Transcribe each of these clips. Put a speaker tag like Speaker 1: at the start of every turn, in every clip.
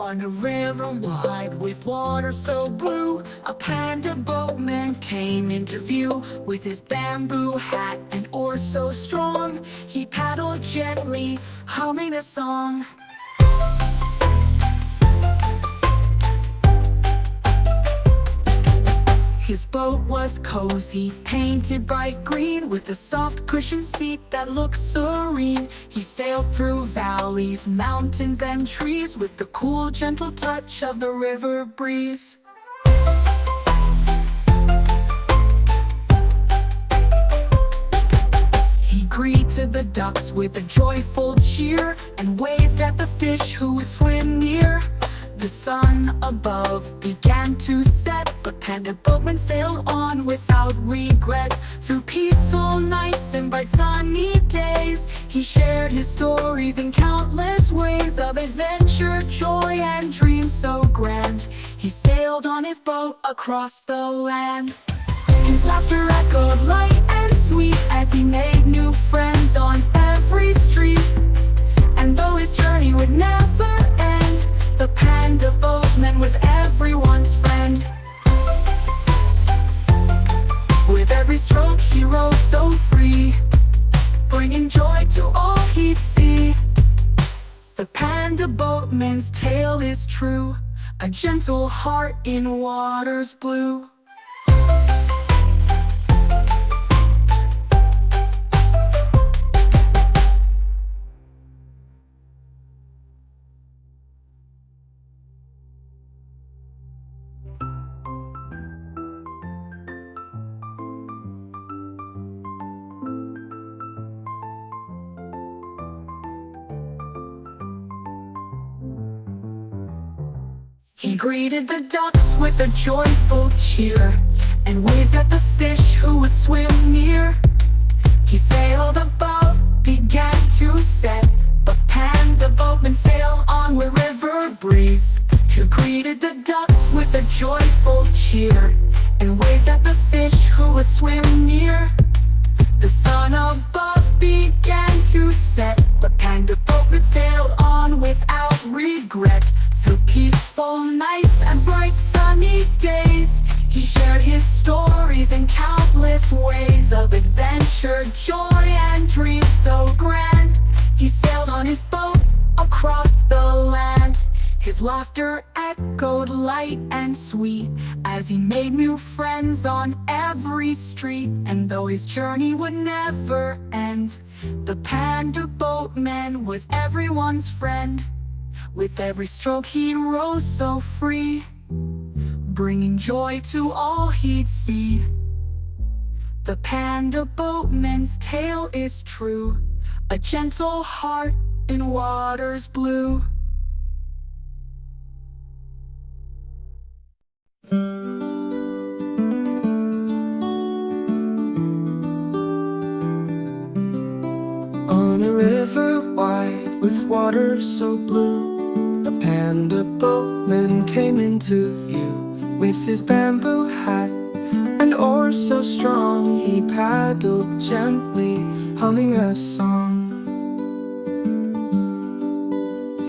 Speaker 1: On a river wide with water so blue, a panda boatman came into view. With his bamboo hat and oars so strong, he paddled gently, humming a song. His boat was cozy, painted bright green, with a soft cushioned seat that looked serene. He sailed through valleys, mountains, and trees, with the cool, gentle touch of the river breeze. He greeted the ducks with a joyful cheer, and waved at the fish who would swim near. The sun above began to set, but Panda Boatman sailed on without regret. Through peaceful nights and bright sunny days, he shared his stories in countless ways of adventure, joy, and dreams so grand. He sailed on his boat across the land. His laughter echoed light and sweet as he made new friends on every street. And though his journey would never end, the Panda Boatman was everyone's friend. With every stroke he rode so free, bringing joy to all he'd see. The Panda Boatman's tale is true, a gentle heart in waters blue. He greeted the ducks with a joyful cheer, and waved at the fish who would swim near. He sailed above, began to set, but Panda Boatman sailed on with river breeze. He greeted the ducks with a joyful cheer, and waved at the fish who would swim near. The sun above began to set, but Panda Boatman sailed on without regret. Through peaceful nights and bright sunny days, he shared his stories in countless ways of adventure, joy, and dreams so grand. He sailed on his boat across the land. His laughter echoed light and sweet as he made new friends on every street. And though his journey would never end, the Panda Boatman was everyone's friend. With every stroke he rose so free, bringing joy to all he'd see. The Panda Boatman's tale is true, a gentle heart in waters blue. On a river wide with water so blue, a Panda Boatman came into view. With his bamboo hat and oars so strong, he paddled gently, humming a song.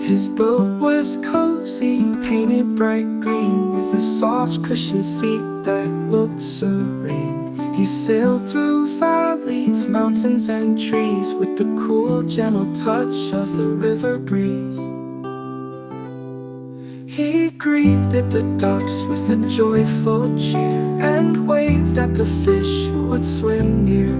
Speaker 1: His boat was cozy, painted bright green, with a soft cushioned seat that looked serene. He sailed through valleys, mountains, and trees, with the cool, gentle touch of the river breeze. He greeted the ducks with a joyful cheer, and waved at the fish who would swim near.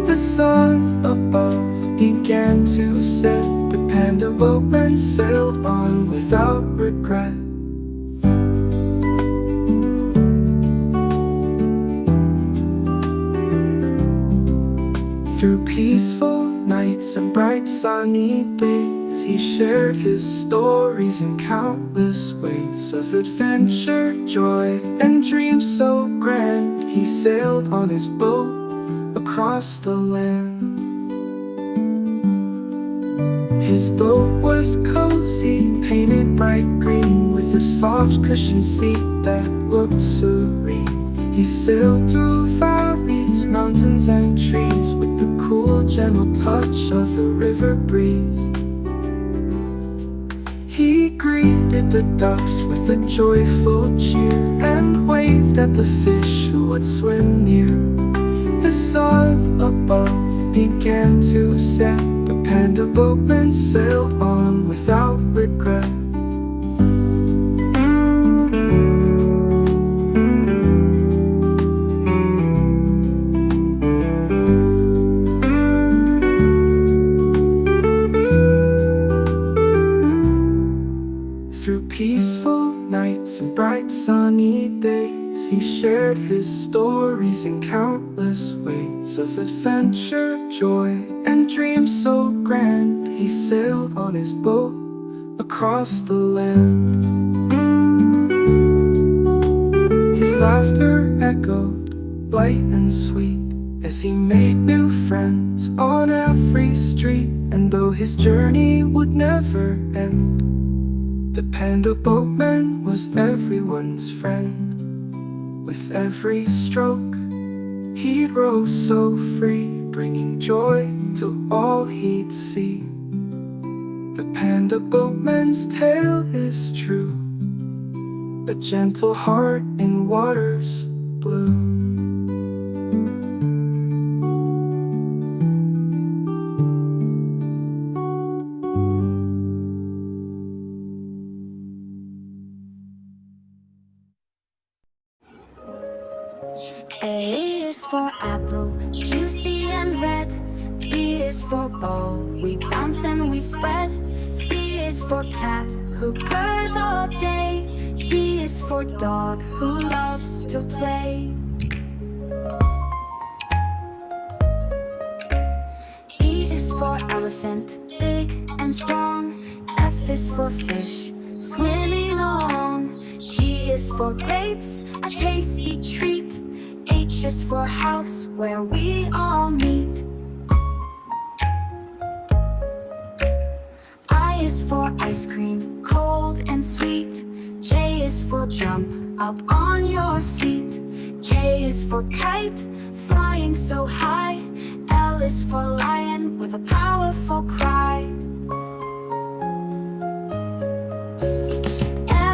Speaker 1: The sun above began to set, but Panda Boatman sailed on without regret. Through peaceful nights and bright sunny days, he shared his stories in countless ways of adventure, joy, and dreams so grand. He sailed on his boat across the land. His boat was cozy, painted bright green, with a soft cushioned seat that looked serene. He sailed through valleys, mountains, and trees, with the cool, gentle touch of the river breeze. He greeted greeted the ducks with a joyful cheer, and waved at the fish who would swim near. The sun above began to set, but panda boatmen sailed on without regret. Through peaceful nights and bright sunny days, he shared his stories in countless ways of adventure, joy, and dreams so grand. He sailed on his boat across the land. His laughter echoed light and sweet as he made new friends on every street. And though his journey would never end, the panda boatman was everyone's friend. With every stroke, he'd row so free, bringing joy to all he'd see. The panda boatman's tale is true, a gentle heart in waters blue.
Speaker 2: A is for apple, juicy and red. B is for ball, we bounce and we spread. C is for cat, who purrs all day. D is for dog, who loves to play. E is for elephant, big and strong. F is for fish, swimming along. G is for grapes, a tasty treat. H is for house, where we all meet. I is for ice cream, cold and sweet. J is for jump, up on your feet. K is for kite, flying so high. L is for lion, with a powerful cry.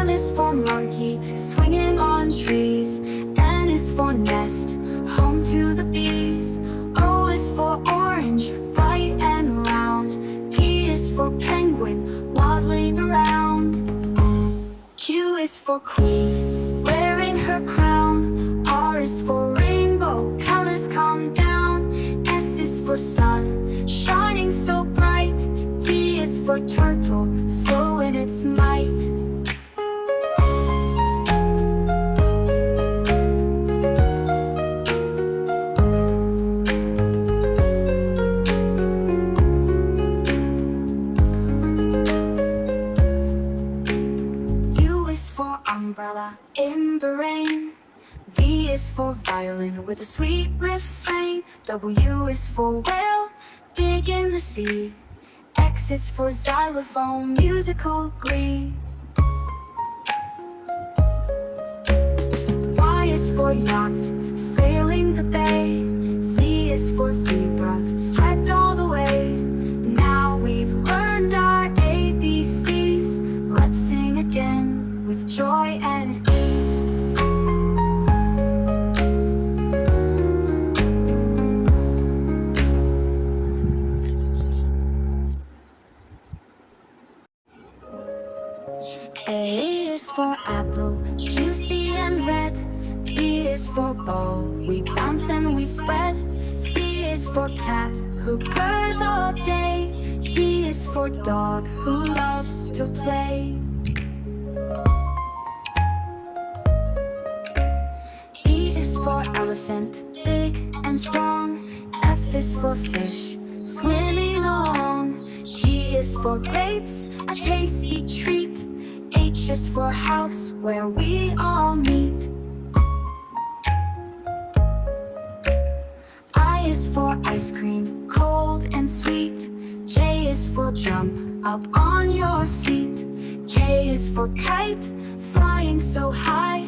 Speaker 2: M is for monkey, swinging on trees. N is for nest, home to the bees. O is for orange, bright and round. P is for penguin, waddling around. Q is for queen, wearing her crown. R is for rainbow, colors come down. S is for sun, shining so bright. T is for turtle, slow in its might. Umbrella in the rain. V is for violin with a sweet refrain. W is for whale, big in the sea. X is for xylophone, musical glee. Y is for yacht, sailing the bay. Z is for zebra, striped all the way. Now we've learned our ABCs. Let's sing again with joy and ease. A is for apple, juicy and red. B is for ball, we bounce and we spread. C is for cat, who purrs all day. D is for dog, who loves to play. For elephant, big and strong. F is for fish, swimming along. G is for grapes, a tasty treat. H is for house, where we all meet. I is for ice cream, cold and sweet. J is for jump, up on your feet. K is for kite, flying so high.